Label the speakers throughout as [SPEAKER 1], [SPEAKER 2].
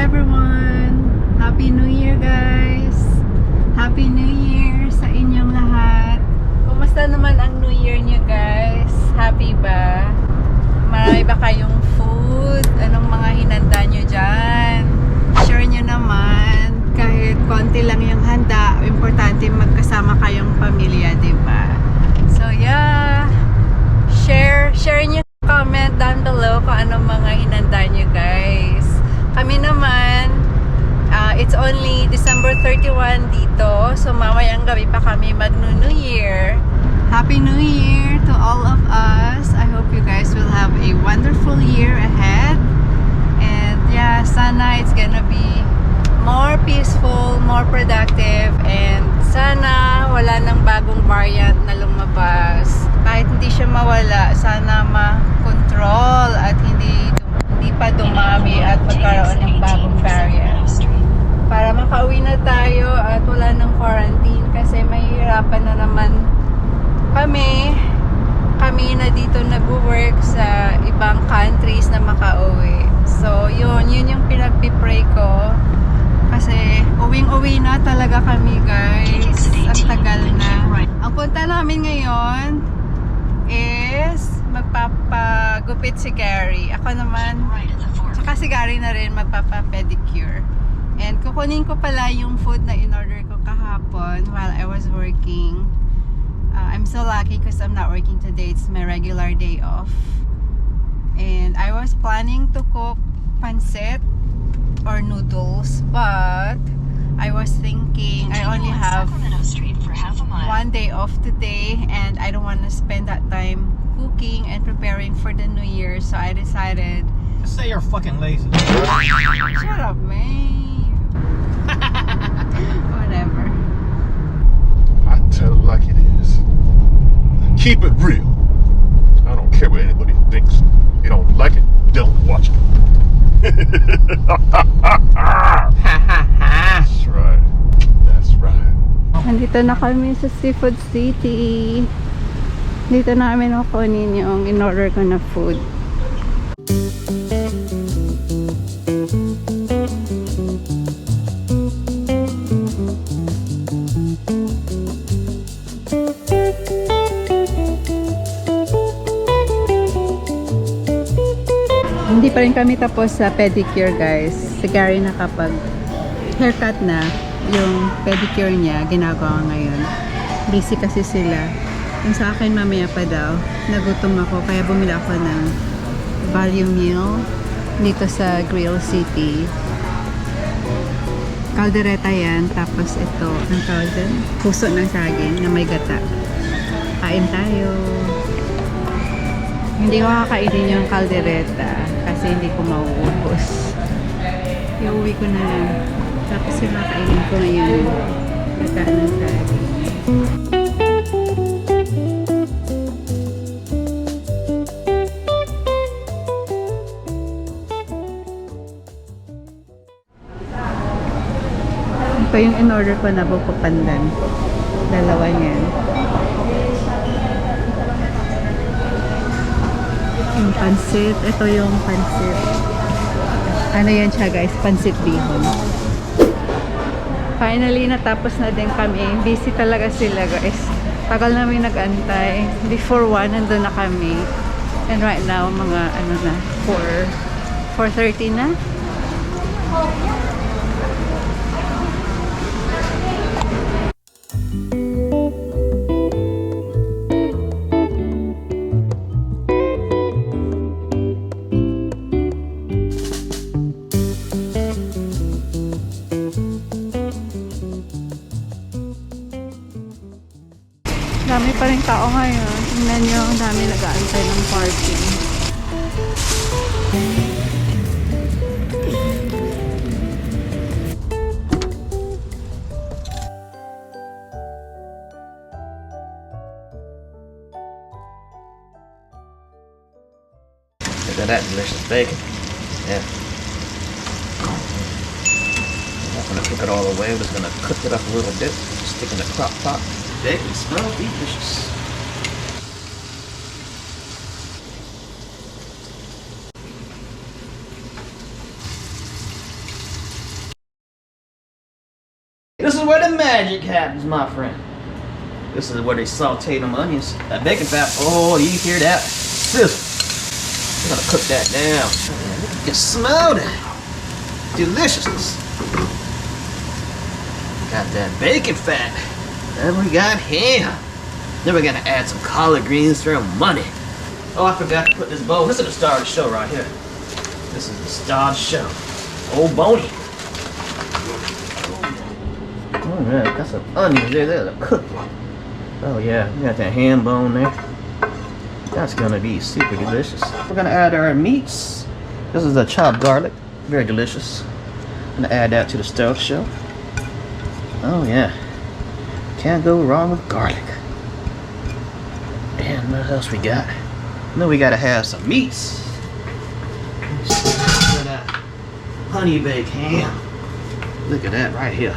[SPEAKER 1] everyone! Happy New Year guys! Happy New Year sa inyong lahat! Kumusta naman ang New Year nyo guys? Happy ba? Marami ba kayong food? Anong mga hinanda nyo dyan? Sure nyo naman, kahit konti lang yung handa, importante magkasama kayong pamilya, diba? So yeah, share nyo, comment down below kung anong mga hinanda nyo guys. Kami naman, it's only December 31 dito, so mamayang gabi pa kami mag-New Year. Happy New Year to all of us. I hope you guys will have a wonderful year ahead. And yeah, sana it's gonna be more peaceful, more productive, and sana wala nang bagong variant na lumabas. Kahit hindi siya mawala, sana ma-control at hindi pa dumami at magkaroon ng bagong variant. Para makauwi na tayo at wala nang quarantine kasi mahihirapan na naman kami na dito nag-work sa ibang countries na makauwi. So yun yung pinagpipray ko kasi uwing-uwi na talaga kami guys. Ang tagal na. Ang punta namin ngayon is magpapagupit si Gary. Ako naman, tsaka si Gary na rin magpapapedicure. And kukunin ko pala yung food na in-order ko kahapon while I was working. I'm so lucky because I'm not working today. It's my regular day off. And I was planning to cook pancit or noodles, but I was thinking I only have one day off today and I don't want to spend that time cooking and preparing for the New Year, so I decided.
[SPEAKER 2] Just say you're fucking lazy.
[SPEAKER 1] Shut up, man. Whatever.
[SPEAKER 3] I tell it like it is. Keep it real. I don't care what anybody thinks. You don't like it, don't watch it. That's right. That's right.
[SPEAKER 1] Nandito na kami sa Seafood City. Dito namin kukunin yung in-order ko na food. Hindi pa rin kami tapos sa pedicure guys. Si Gary nakapag haircut na. Yung pedicure niya ginagawa ngayon. Busy kasi sila. Yung sa akin mamaya pa daw, nagutom ako kaya bumili ako ng value meal dito sa Grill City. Caldereta yan, tapos ito ang tawag din, puso ng saging na may gata. Kain tayo. Hindi ko kakainin yung caldereta kasi hindi ko mauubos. Iuwi ko na lang. Tapos yung kakainin ko ngayon gata ng saging. Ito yung in-order ko na buko pandan. Dalawa niyan. Yung pansit. Ito yung pansit. Ano yan siya guys? Pansit bihon. Finally, natapos na din kami. Busy talaga sila guys. Tagal namin nag-antay. Before 1, nandun na kami. And right now, mga ano na, 4:30 na. Dami pa rin tao ngayon. Tingnan nyo, ang dami nag-aantay ng parking.
[SPEAKER 4] Look at that delicious bacon. Yeah. I'm not gonna cook it all the way. I'm just gonna cook it up a little bit. Stick in the crock pot. Bacon smells delicious. This is where the magic happens, my friend. This is where they saute them onions. That bacon fat, oh, you hear that? Sizzle. We're gonna cook that down. You can smell that. Deliciousness. Got that bacon fat. Then we got ham. Then we're gonna add some collard greens for money. Oh, I forgot to put this bowl. This is the star of the show right here. This is the star of the show. Old Boney. Oh man, got some onions there. They're cooked. Oh yeah, we got that ham bone there. That's gonna be super delicious. We're gonna add our meats. This is the chopped garlic. Very delicious. I'm gonna add that to the star of the show. Oh yeah. Can't go wrong with garlic. And what else we got? Then we gotta have some meats. Look at that honey baked ham. Look at that right here.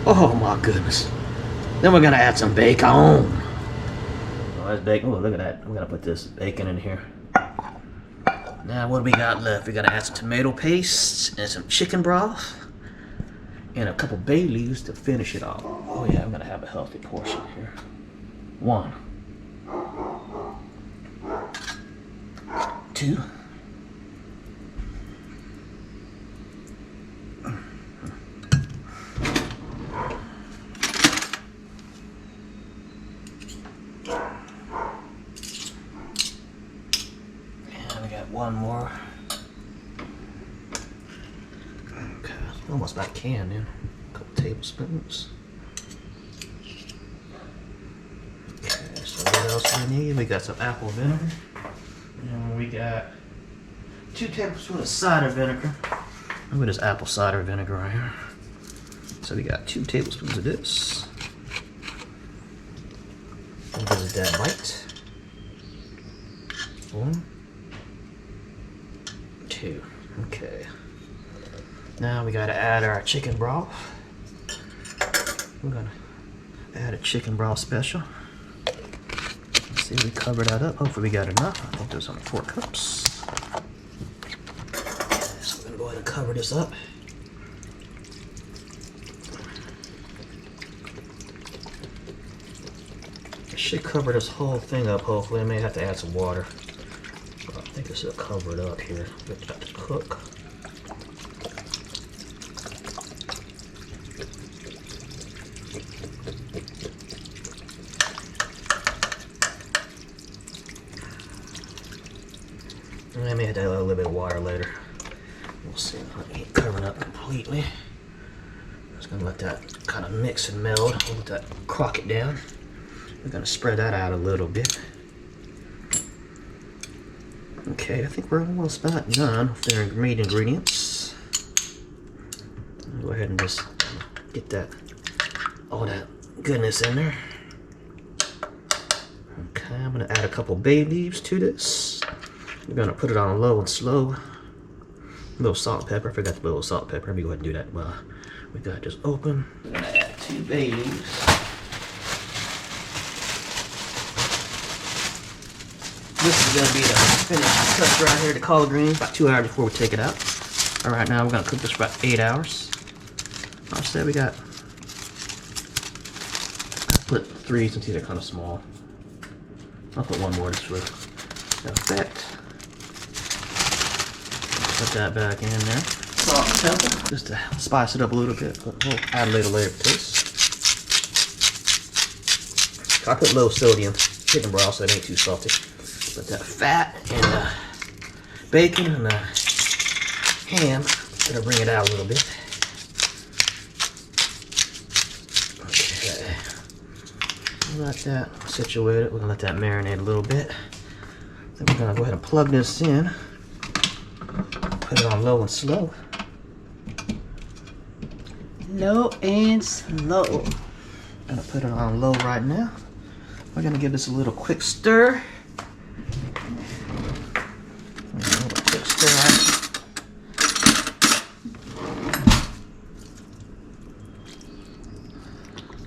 [SPEAKER 4] Oh my goodness. Then we're gonna add some bacon. Oh, that's bacon. Oh, look at that. I'm gonna put this bacon in here. Now what do we got left? We gotta add some tomato paste and some chicken broth and a couple bay leaves to finish it off. Oh yeah, I'm gonna have a healthy portion here. 1, 2. And we got 1 more. Okay, almost about canned in. A couple tablespoons. Okay, so what else we need? We got some apple vinegar. And we got 2 tablespoons of cider vinegar. Look at this apple cider vinegar right here. So we got 2 tablespoons of this. And this is that white. 1, 2. Okay. Now we gotta add our chicken broth. We're gonna add a chicken broth special. Let's see, we cover that up. Hopefully we got enough. I think there's only 4 cups. So we're gonna go ahead and cover this up. It should cover this whole thing up, hopefully. I may have to add some water. But I think this will cover it up here. Let that cook. I may have to add a little bit of water later. We'll see. Let me cover it up completely. I'm just gonna let that kind of mix and meld. We'll let that crock it down. We're gonna spread that out a little bit. Okay, I think we're almost about done with our meat ingredients. Go ahead and just get that all that goodness in there. Okay, I'm gonna add a couple bay leaves to this. We're gonna put it on low and slow. A little salt and pepper. I forgot to put a little salt and pepper. Let me go ahead and do that while we got this open. We're gonna add 2 bay leaves. This is gonna be the finished cut right here, the collard greens, about 2 hours before we take it out. All right, now we're gonna cook this for about 8 hours. I said we got, I put 3 since these are kind of small. I'll put 1 more just for effect. Put that back in there. Salt and pepper, just to spice it up a little bit. We'll add a little layer of taste. I put low sodium chicken broth so it ain't too salty. Put that fat and the bacon and the ham. Gonna bring it out a little bit. Okay. Let that situated. We're gonna let that marinate a little bit. Then we're gonna go ahead and plug this in. Put it on low and slow.
[SPEAKER 1] Low and slow.
[SPEAKER 4] Gonna put it on low right now. We're gonna give this a little quick stir.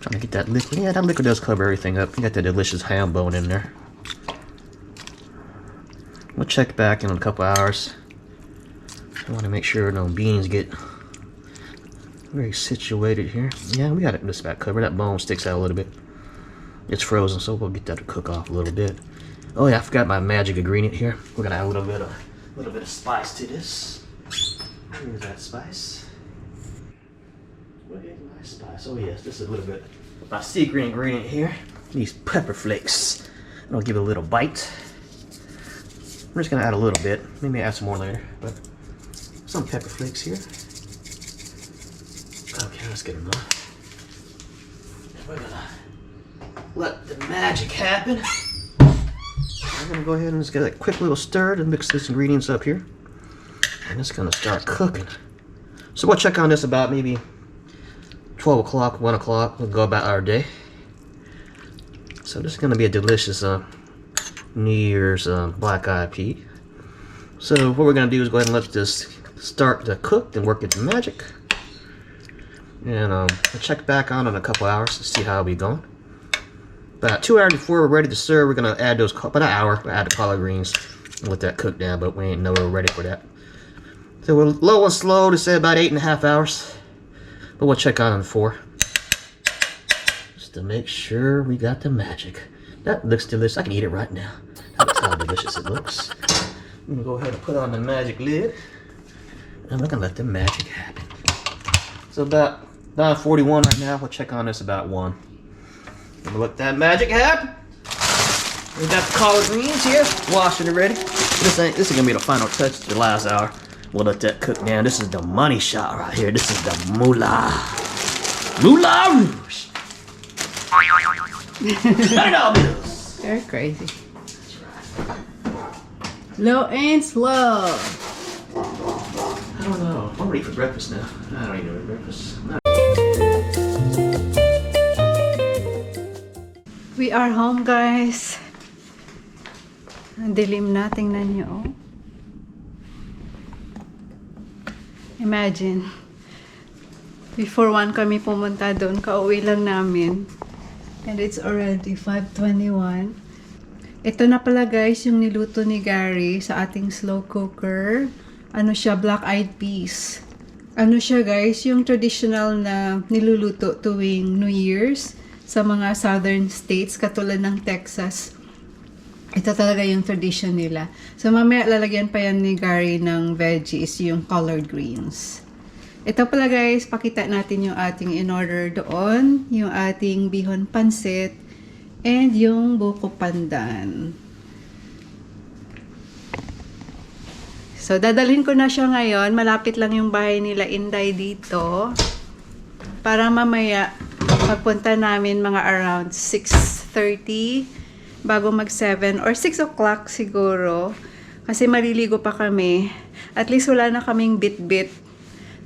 [SPEAKER 4] Trying to get that liquid. Yeah, that liquid does cover everything up. You got that delicious ham bone in there. We'll check back in a couple hours. I want to make sure no beans get Very situated here. Yeah, we got it this back covered. That bone sticks out a little bit. It's frozen, so we'll get that to cook off a little bit. Oh yeah, I forgot my magic ingredient here. We're gonna add a little bit of spice to this. Here's that spice. Where is my spice? Oh yes, this is a little bit of my secret ingredient here. These pepper flakes. I'll give it a little bite. I'm just gonna add a little bit. Maybe add some more later, but some pepper flakes here. Okay, that's good enough. And we're gonna let the magic happen. I'm gonna go ahead and just get a quick little stir to mix these ingredients up here. And it's gonna start cooking. So we'll check on this about maybe 12 o'clock, 1 o'clock. We'll go about our day. So this is gonna be a delicious New Year's black-eyed pea. So what we're gonna do is go ahead and let this start to cook and work its magic. And I'll check back on in a couple hours to see how we going. About 2 hours before we're ready to serve, we're gonna add those, about an hour, we'll add the collard greens and let that cook down, but we ain't nowhere ready for that. So we're low and slow to say about 8.5 hours, but we'll check on in 4. Just to make sure we got the magic. That looks delicious. I can eat it right now. That's how delicious it looks. I'm gonna go ahead and put on the magic lid, and we're gonna let the magic happen. So about 9:41 right now. We'll check on this about 1. Gonna let that magic happen. We got the collard greens here, washing it ready. This is gonna be the final touch to the last hour. We'll let that cook down. This is the money shot right here. This is the moolah. Moolah rouge. $100 bills.
[SPEAKER 1] They're crazy. Low and slow.
[SPEAKER 4] I don't know. I'm ready for breakfast now. I don't even know breakfast.
[SPEAKER 1] We are home, guys. Ang dilim na, tingnan nyo. Oh. Imagine, before 1 kami pumunta doon, kauwi lang namin. And it's already 5:21. Ito na pala guys, yung niluto ni Gary sa ating slow cooker. Ano siya, black-eyed peas. Ano siya guys, yung traditional na niluluto tuwing New Year's sa mga southern states, katulad ng Texas. Ito talaga yung tradition nila. So mamaya lalagyan pa yan ni Gary ng veggies, yung collard greens. Ito pala guys, pakita natin yung ating in-order doon, yung ating bihon pansit, and yung buko pandan. So dadalhin ko na siya ngayon. Malapit lang yung bahay nila Inday dito. Para mamaya pagpunta namin mga around 6:30 bago mag 7 or 6 o'clock siguro. Kasi maliligo pa kami. At least wala na kaming bit-bit.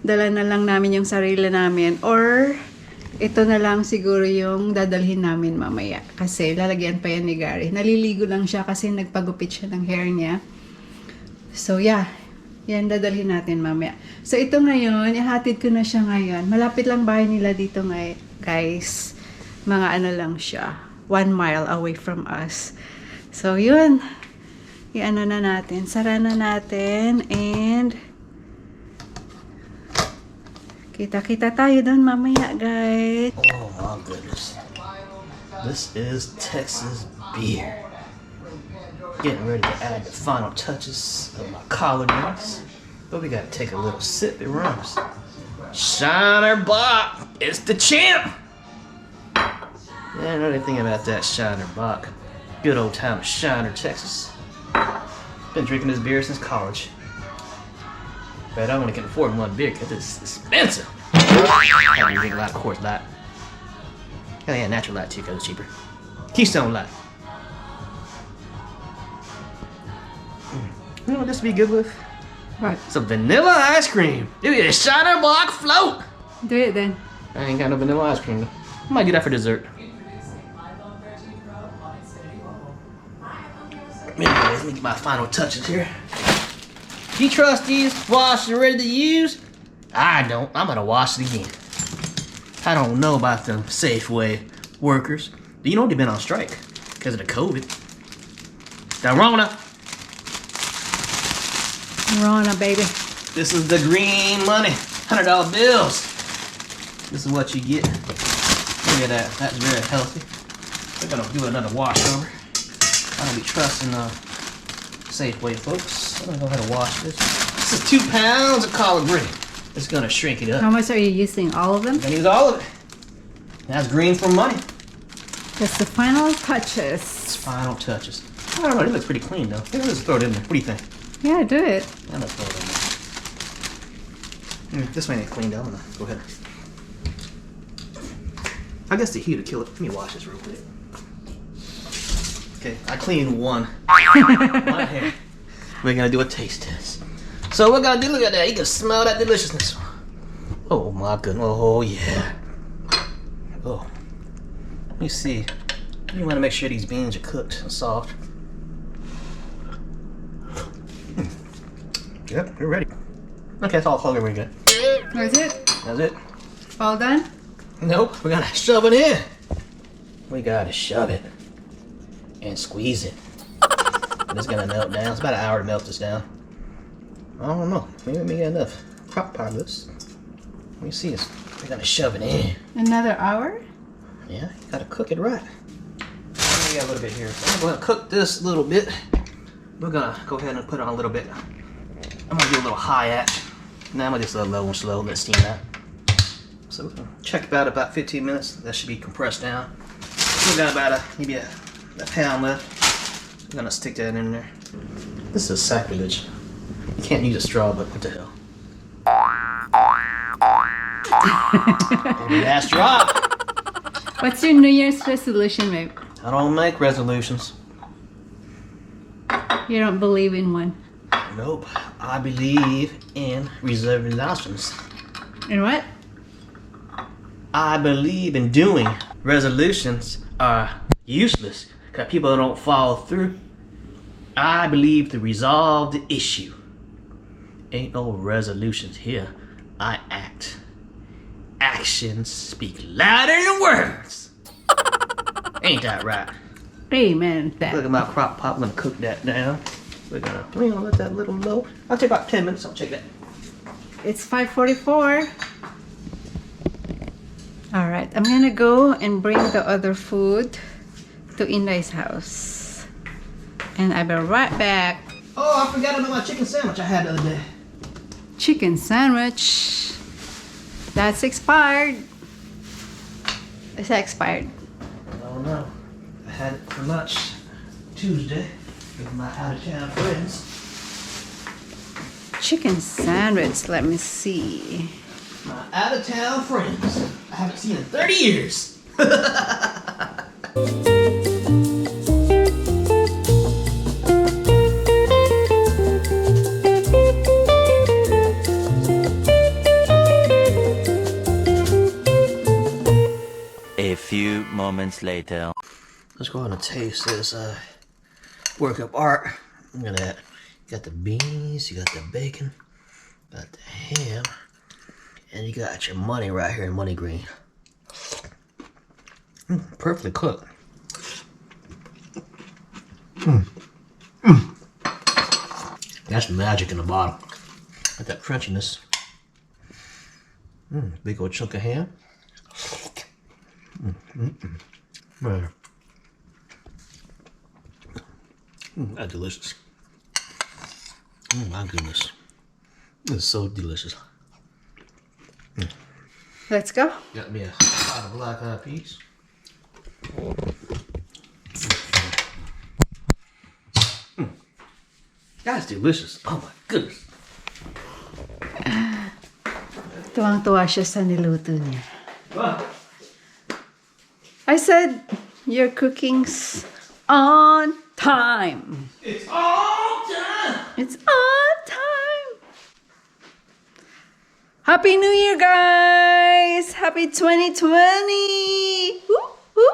[SPEAKER 1] Dala na lang namin yung sarili namin. Or ito na lang siguro yung dadalhin namin mamaya. Kasi lalagyan pa yan ni Gary. Naliligo lang siya kasi nagpagupit siya ng hair niya. So yeah. Yan dadalhin natin mamaya. So ito ngayon, ihatid ko na siya ngayon. Malapit lang bahay nila dito guys. Mga ano lang siya. 1 mile away from us. So yun. I-ano na natin. Sara na natin. And kita-kita tayo doon mamaya guys.
[SPEAKER 4] Oh my goodness. This is Texas beer. Getting ready to add the final touches of my collard greens. But we gotta take a little sip. It runs. Shiner Bock is the champ. Yeah, I know anything about that Shiner Bock. Good old town of Shiner, Texas. Been drinking this beer since college. But I only can afford 1 beer because it's expensive. I don't drink a lot of Coors Light. Hell yeah, Natural Light too because it's cheaper. Keystone Light. You know what this would be good with?
[SPEAKER 1] What?
[SPEAKER 4] Some vanilla ice cream. Give me a Shiner Block float.
[SPEAKER 1] Do it then.
[SPEAKER 4] I ain't got no vanilla ice cream though. I might do that for dessert. Anyways, let me get my final touches here. Do you trust these washed and ready to use? I don't. I'm gonna wash it again. I don't know about them Safeway workers. Do you know they've been on strike because of the COVID? The Rona.
[SPEAKER 1] Rona, baby.
[SPEAKER 4] This is the green money. $100 bills. This is what you get. Look at that. That's very healthy. We're gonna do another wash over. I don't be trusting Safeway, folks. I'm gonna go ahead and wash this. This is 2 pounds of collard green. It's gonna shrink it up.
[SPEAKER 1] How much are you using? All of them?
[SPEAKER 4] I'm gonna use all of it. That's green for money.
[SPEAKER 1] That's the final touches.
[SPEAKER 4] It's final touches. I don't know, it looks pretty clean though. Maybe let's throw it in there. What do you think?
[SPEAKER 1] Yeah, do it.
[SPEAKER 4] I'm gonna throw it in there. This one ain't cleaned up. I'm gonna go ahead. I guess the heat will kill it. Let me wash this real quick. Okay, I cleaned one. One hair. We're gonna do a taste test. So we're gonna do, look at that. You can smell that deliciousness. Oh my goodness. Oh yeah. Oh. Let me see. You wanna make sure these beans are cooked and soft. Yep, we're ready. Okay, it's all colored. We're good.
[SPEAKER 1] That's it?
[SPEAKER 4] That's it.
[SPEAKER 1] All done?
[SPEAKER 4] Nope, we gotta shove it in. We gotta shove it and squeeze it. And it's gonna melt down. It's about an hour to melt this down. I don't know. Maybe we get enough crock pot this. Let me see this. We're gonna shove it in.
[SPEAKER 1] Another hour?
[SPEAKER 4] Yeah, you gotta cook it right. We got a little bit here. So I'm gonna cook this a little bit. We're gonna go ahead and put it on a little bit. I'm gonna do a little high ash. Now I'm gonna just let it low and slow, let it steam out. So we're gonna check about 15 minutes. That should be compressed down. We got about maybe a pound left. I'm gonna stick that in there. This is sacrilege. You can't use a straw, but what the hell? Maybe that straw.
[SPEAKER 1] What's your New Year's resolution, babe?
[SPEAKER 4] I don't make resolutions.
[SPEAKER 1] You don't believe in one.
[SPEAKER 4] Nope. I believe in resolutions.
[SPEAKER 1] In what?
[SPEAKER 4] I believe in doing. Resolutions are useless because people don't follow through. I believe to resolve the issue. Ain't no resolutions here. I act. Actions speak louder than words. Ain't that right?
[SPEAKER 1] Amen. That.
[SPEAKER 4] Look at my crock pot. I'm gonna cook that down. We're gonna let that little low. I'll take about 10 minutes. I'll check that.
[SPEAKER 1] It's 5:44. All right, I'm gonna go and bring the other food to Indai's house, and I'll be right back.
[SPEAKER 4] Oh, I forgot about my chicken sandwich I had the other day.
[SPEAKER 1] Chicken sandwich. That's expired. Is that expired?
[SPEAKER 4] I don't know. I had it for lunch Tuesday with my out-of-town friends.
[SPEAKER 1] Chicken sandwich. Let me see.
[SPEAKER 4] My out-of-town friends. I haven't seen in 30 years.
[SPEAKER 2] A few moments later.
[SPEAKER 4] Let's go ahead and taste this work of art. Look at that. You got the beans, you got the bacon, got the ham, and you got your money right here in money green. Perfectly cooked. That's magic in the bottom. Got that crunchiness. Big old chunk of ham. Man. That's delicious. Oh my goodness. This is so delicious.
[SPEAKER 1] Let's go.
[SPEAKER 4] Got me a pot of black eyed peas. That's delicious. Oh my goodness.
[SPEAKER 1] Tuwang-tuwa siya sa niluto niya.
[SPEAKER 4] What?
[SPEAKER 1] I said your cooking's on time.
[SPEAKER 4] It's all time.
[SPEAKER 1] It's on time. Happy New Year, guys! Happy 2020! Woo, woo.